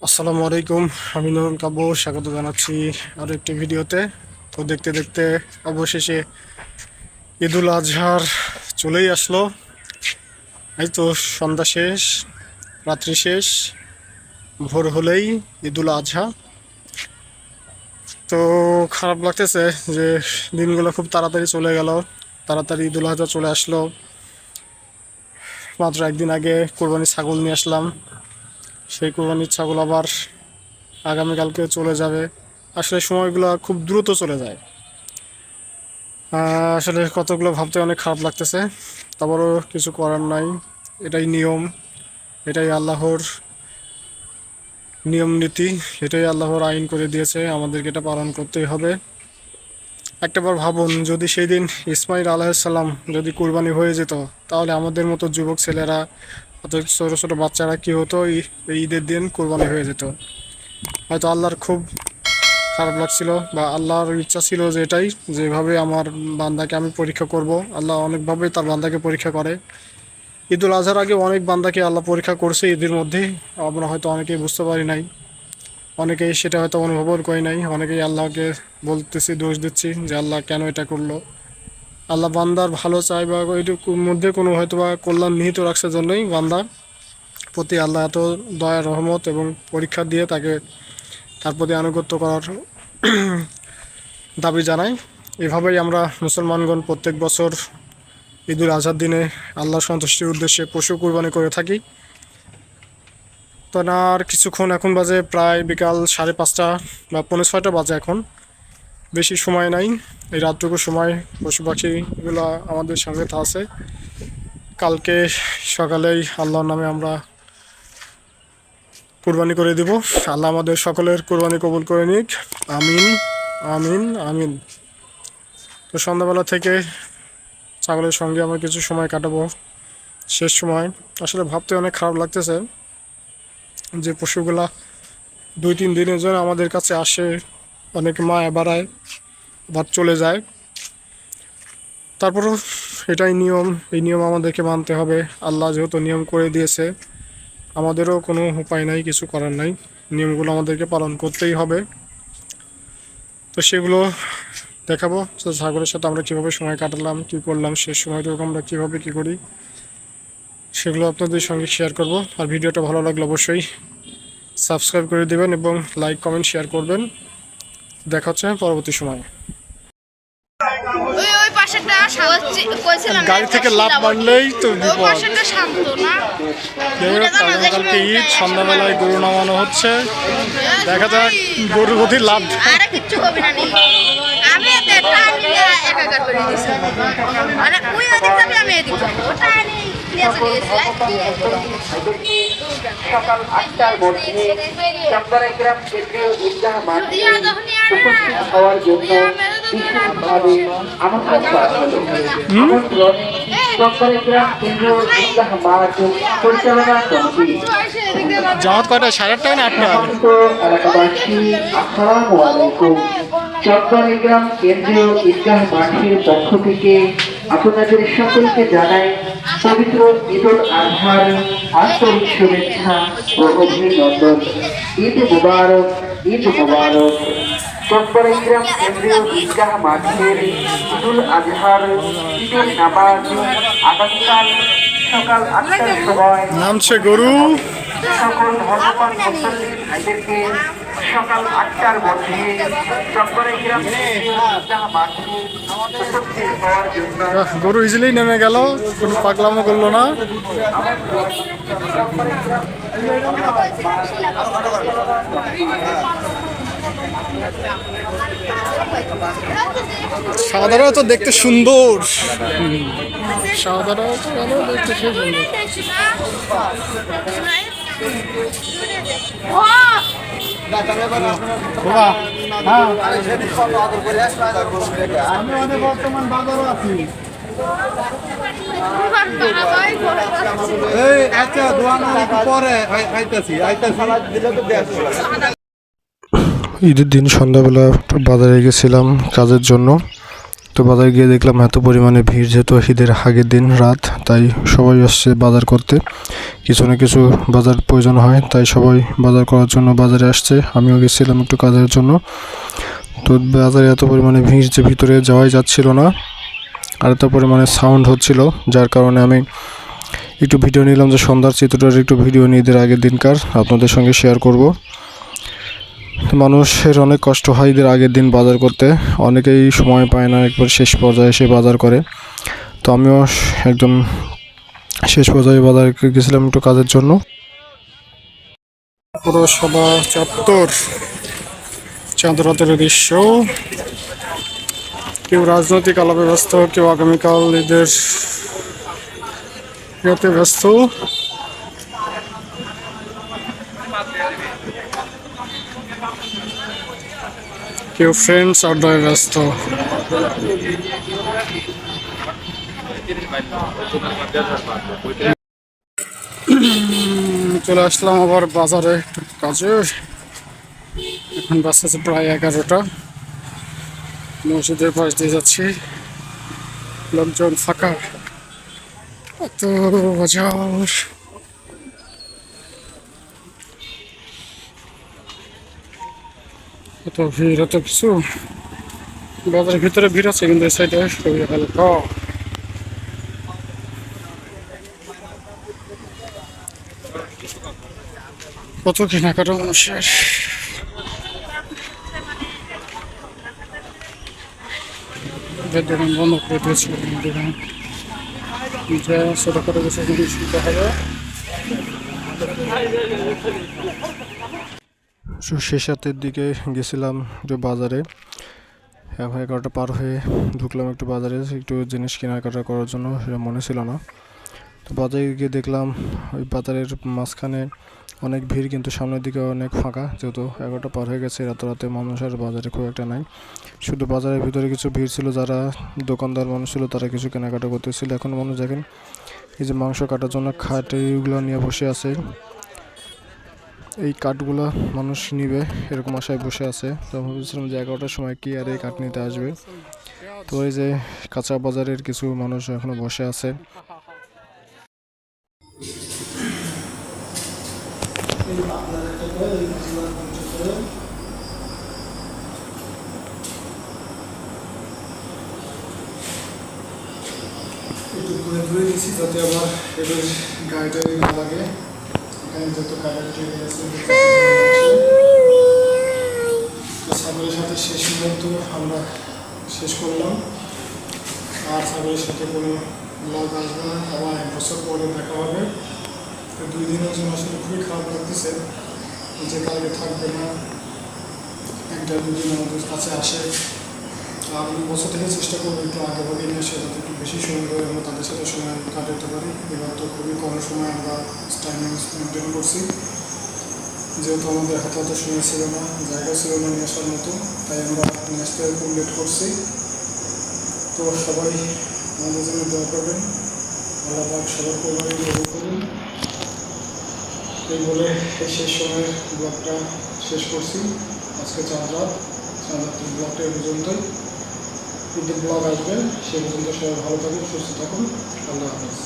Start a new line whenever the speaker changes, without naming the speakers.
আসসালামু আলাইকুম। আমি নুরুল কাব্য স্বাগত জানাচ্ছি আরও একটি ভিডিওতে। তো দেখতে দেখতে অবশেষে ঈদুল আজহার চলেই আসলো। এই তো সন্ধ্যা শেষ, রাত্রি শেষ, ভোর হলেই ঈদুল আজহা। তো খারাপ লাগতেছে যে দিনগুলো খুব তাড়াতাড়ি চলে গেল, তাড়াতাড়ি ঈদুল আজহা চলে আসলো। মাত্র একদিন আগে কোরবানির ছাগল নিয়ে আসলাম, সেই কোরবানির ছাগল আবার আগামীকালকে চলে যাবে। আসলে সময়গুলো খুব দ্রুত চলে যায়। আসলে কতগুলো ভাবতে অনেক খারাপ লাগতেছে, তারপরও কিছু করার নাই। এটাই নিয়ম, এটাই আল্লাহর নিয়ম নীতি, এটাই আল্লাহর আইন করে দিয়েছে, আমাদেরকে এটা পালন করতেই হবে। একটাবার ভাবুন, যদি সেই দিন ইসমাইল আলাইহিসসালাম যদি কুরবানি হয়ে যেত, তাহলে আমাদের মতো যুবক ছেলেরা, অত ছোটো ছোটো বাচ্চারা কী হতো, এই ঈদের দিন কুরবানি হয়ে যেত। হয়তো আল্লাহর খুব খারাপ লাগছিল, বা আল্লাহর ইচ্ছা ছিল যে এটাই, যেভাবে আমার বান্দাকে আমি পরীক্ষা করব। আল্লাহ অনেকভাবেই তার বান্দাকে পরীক্ষা করে। ঈদুল আজহার আগে অনেক বান্দাকে আল্লাহ পরীক্ষা করছে ঈদের মধ্যে। আমরা হয়তো অনেকেই বুঝতে পারি নাই, অনেকেই সেটা হয়তো অনুভবও করি নাই। অনেকেই আল্লাহকে বলতেছি, দোষ দিচ্ছি যে আল্লাহ কেন এটা করলো। আল্লাহ বান্দার ভালো চাই, বা এটুকুর মধ্যে কোনো হয়তো বা কল্যাণ নিহিত রাখার জন্যই বান্দার প্রতি আল্লাহ এত দয়া রহমত এবং পরীক্ষা দিয়ে তাকে তার প্রতি আনুগত্য করার দাবি জানাই। এভাবেই আমরা মুসলমানগণ প্রত্যেক বছর ঈদুল আজহার দিনে আল্লাহর সন্তুষ্টির উদ্দেশ্যে পশু কুরবানি করে থাকি। তো না আর কিছুক্ষণ, এখন বাজে প্রায় বিকাল 5:30 বা 5:45 বাজে। এখন বেশি সময় নাই, এই রাতটুকু সময় পশু পাখিগুলো আমাদের সঙ্গে আছে। কালকে সকালেই আল্লাহর নামে আমরা কুরবানি করে দিব। আল্লাহ আমাদের সকলের কুরবানি কবুল করে নিক, আমিন আমিন আমিন। তো সন্ধ্যাবেলা থেকে ছাগলের সঙ্গে আমরা কিছু সময় কাটাবো, শেষ সময়। আসলে ভাবতে অনেক খারাপ লাগতেছে যে পশুগুলা 2-3 দিনের জন্য আমাদের কাছে আসে, অনেক মায়া বাড়ায়, আবার চলে যায়। তারপরও এটাই নিয়ম, এই নিয়ম আমাদেরকে মানতে হবে। আল্লাহ যেহেতু নিয়ম করে দিয়েছে, আমাদেরও কোনো উপায় নাই, কিছু করার নাই। নিয়মগুলো আমাদেরকে পালন করতেই হবে। তো সেগুলো দেখাবো, তো ছাগলের সাথে আমরা কীভাবে সময় কাটালাম, কী করলাম, শেষ সময়টুকু আমরা কীভাবে কী করি, সেগুলো আপনাদের সঙ্গে শেয়ার করব। আর ভিডিওটা ভালো লাগলে অবশ্যই সাবস্ক্রাইব করে দেবেন এবং লাইক কমেন্ট শেয়ার করবেন। দেখা হচ্ছে পরবর্তী সময়। গাড়ি থেকে লাভ মারলেই তো বিপদ। আগামীকালকে ঈদ, সন্ধ্যাবেলায় গরু নামানো হচ্ছে, দেখা যাক গরুর প্রতি লাভ।
সকাল 8টার মধ্যে চন্দনাইগ্রাম কেন্দ্রীয় ঈদগাহ মাঠে উপস্থিত হওয়ার জন্য বিশেষভাবে আমন্ত্রণ করা হলো। আমন্ত্রণে চন্দনাইগ্রাম কেন্দ্রীয় ঈদগাহ মাঠ পরিচালনা কমিটি।
জামাত কয়টা? 8:30 না 8টা?
এলাকাবাসী আসসালামু আলাইকুম। চন্দনাইগ্রাম কেন্দ্রীয় ঈদগাহ মাঠের পক্ষ থেকে আপনাদের সকলকে জানাই পবিত্র ঈদুল আজহার আন্তরিক শুভেচ্ছা ও অভিনন্দন। ঈদ মুবারক, ঈদ মুবারক। চন্দনাইগ্রাম কেন্দ্রীয় ঈদগাহ মাঠের ঈদুল আজহার ঈদের নামাজ আগামীকাল সকাল 8টার সময়
নামছে গরু।
সকল ধর্মপাল মুসল্লি ভাইদেরকে সকাল 8টার মধ্যে চন্দনাইগ্রাম ঈদগাহ মাঠে উপস্থিত হওয়ার জন্য
গরু ইজিলি নেমে গেল, কোনো পাগলামো করলো না। সাদারাও তো দেখতে সুন্দর, সাদারাও তো ভালো দেখতে, সে সুন্দর। আমি বর্তমান বাজারও আছি। ঈদের দিন সন্ধ্যাবেলা বাজারে গেছিলাম কাজের জন্য। তো বাজারে গিয়ে দেখলাম এত পরিমাণে ভিড়, যেহেতু ঈদের আগের দিন রাত, তাই সবাই আসছে বাজার করতে। কিছু না কিছু বাজার প্রয়োজন হয়, তাই সবাই বাজার করার জন্য বাজারে আসছে। আমিও গেছিলাম একটু কাজের জন্য। তো বাজারে এত পরিমাণে ভিড় যে ভিতরে যাওয়াই যাচ্ছিল না, আর এত পরিমাণে সাউন্ড হচ্ছিল, যার কারণে আমি একটু ভিডিও নিলাম, যে সন্ধ্যার চিত্রটার একটু ভিডিও নিয়ে ঈদের আগের দিনকার আপনাদের সঙ্গে শেয়ার করব। মানুষের অনেক কষ্ট হয় ঈদের আগের দিন বাজার করতে, অনেকেই সময় পায় না, একবার শেষ পর্যায়ে এসে বাজার করে। তো আমিও একদম শেষ পর্যায়ে বাজারে গেছিলাম একটু কাজের জন্য। পৌরসভা চত্বর চাঁদ রাতের দৃশ্য। কেউ রাজনৈতিক আলাপে ব্যস্ত, কেউ আগামীকাল ঈদের ইয়েতে ব্যস্ত। কেউ ফ্রেন্ডস আড্ডায় ব্যস্ত। চলে আসলাম আবার বাজারে একটু কাজে। এখন বাজতেছে প্রায় 11টা। মসজিদের পাশ দিয়ে যাচ্ছি, লোকজন ফাঁকা, এত বাজার, এত ভিড়, এত কিছু। বাজারের ভিতরে ভিড় আছে, কিন্তু এই সাইডে খুবই হালকা। কত কেনাকাটা মানুষের। দোকান বন্ধ করে দিয়েছিল, দোকান যা ছোটখাটো কিছু জিনিস নিতে হবে। শেষ রাতের দিকে গেছিলাম একটু বাজারে, এখন 11টা পার হয়ে ঢুকলাম একটু বাজারে, একটু জিনিস কেনাকাটা করার জন্য, সেটা মনে ছিল না। তো বাজারে গিয়ে দেখলাম ওই বাজারের মাঝখানে অনেক ভিড়, কিন্তু সামনের দিকে অনেক ফাঁকা, যেহেতু 11টা পার হয়ে গেছে। রাতে মানুষ আর বাজারে খুব একটা নাই, শুধু বাজারের ভিতরে কিছু ভিড় ছিল, যারা দোকানদার মানুষ ছিল তারা কিছু কেনাকাটা করতেছিল। এখন মানুষ দেখেন এই যে মাংস কাটার জন্য খাট এইগুলো নিয়ে বসে আছে, এই কাঠগুলো মানুষ নিবে এরকম আশায় বসে আছে। তো ভাবছিলাম যে 11টার সময় কি আর এই কাঠ নিতে আসবে। তো এই যে কাঁচা বাজারের কিছু মানুষ এখনো বসে আছে। একটু ঘুরে ঘুরে দিচ্ছি, যাতে আবার এদের গাড়িটা না লাগে। এখানে যত কালার টেনে আছে, ছাগলের সাথে শেষ মুহূর্ত আমরা শেষ করলাম। আর ছাগলের সাথে কোনো ব্লগ আসবে না, আবার 1 বছর পরে দেখা হবে। তো 2 দিনের জন্য আসলে খুবই খারাপ লাগতেছে যে কালকে থাকবে না, 1-2 দিন আমাদের কাছে আসে। আর বছর থেকে চেষ্টা করবো একটু আগে ভাগে নিয়ে এসে, যাতে একটু বেশি সময় ধরে আমরা তাদের সাথে সময় কাটাতে পারি। এবার তো খুবই কম সময় আমরা টাইম মেনটেন করছি, যেহেতু আমাদের হাতে হাতে সময় ছিল না, জায়গা ছিল না নিয়ে আসার মতো, তাই আমরা নিয়ে আসতে খুব লেট করছি। তো সবাই আমাদের জন্য দোয়া করবেন, আল্লাহ পাক সবার পরিবারে দোয়া করবেন। এই বলে এই শেষ সময়ের ব্লগটা শেষ করছি। আজকে চাঁদ রাত ব্লগটা এই পর্যন্তই। কিন্তু ব্লগ আসবেন, সে পর্যন্ত সবাই ভালো থাকুন, সুস্থ থাকুন। আল্লাহ হাফেজ।